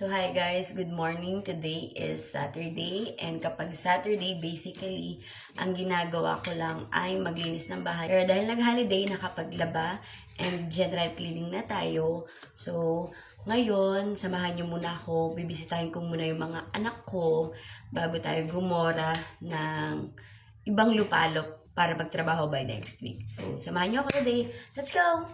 So hi guys, good morning. Today is Saturday and kapag Saturday basically ang ginagawa ko lang ay maglinis ng bahay. Pero dahil nag-holiday nakapaglaba and general cleaning na tayo. So ngayon, samahan niyo muna ako. Bibisitahin ko muna yung mga anak ko bago tayo gumora ng ibang lupalop para magtrabaho by next week. So samahan niyo ako today. Let's go!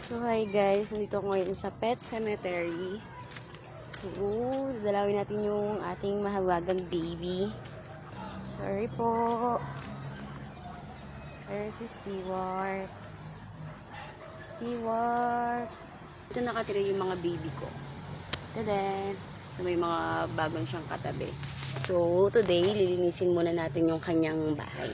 So hi guys, nandito ako ngayon sa Pet Cemetery. So, dalawin natin yung ating mahawagang baby. Sorry po. There's si Stewart. Stewart. Ito nakatira yung mga baby ko. Tada! So may mga bagong siyang katabi. So today, lilinisin muna natin yung kanyang bahay.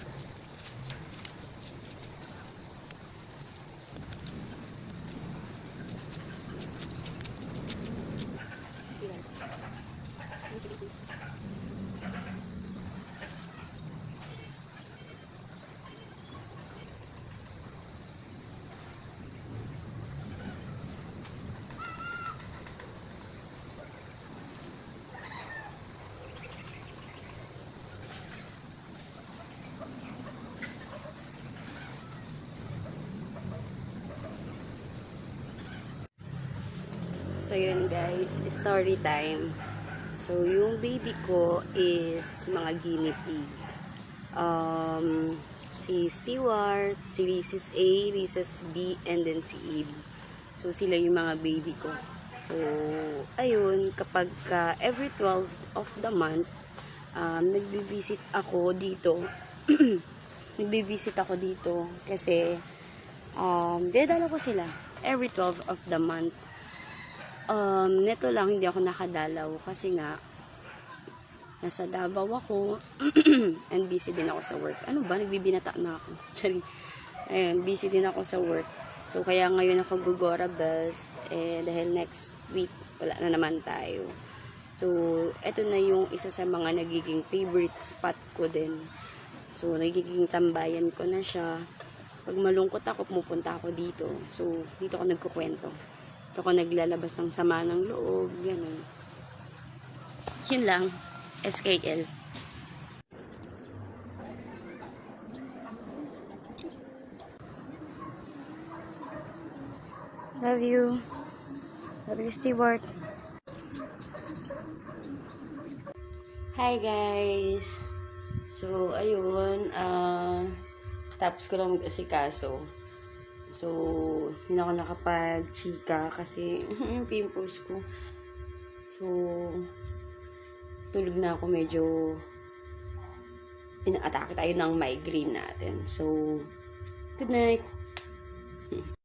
So yun guys, story time. So yung baby ko is mga guinea pig. Si Stewart, si Reese's A, Reese's B, and then si Eve. So sila yung mga baby ko. So ayun, kapag every 12th of the month, nagbi-visit ako dito. Nagbi-visit ako dito kasi dinadala ko sila every 12th of the month. Neto lang hindi ako nakadalaw kasi nga nasa Davao ako and busy din ako sa work. Ano ba? Nagbibinata na ako. Ayun, busy din ako sa work. So, kaya ngayon ako gugora bus dahil next week wala na naman tayo. So, eto na yung isa sa mga nagiging favorite spot ko din. So, nagiging tambayan ko na siya. Pag malungkot ako, pumupunta ako dito. So, dito ako nagkukwento. Ito ako naglalabas ng sama ng loob, gano'n. Yun lang, SKL. Love you. Love you, Stewart. Hi guys. So, ayun, tapos ko lang mag-asikaso. So, hindi ako nakapag-chika kasi yung pimples ko. So, tulog na ako, medyo ina-atake tayo ng migraine natin. So, good night.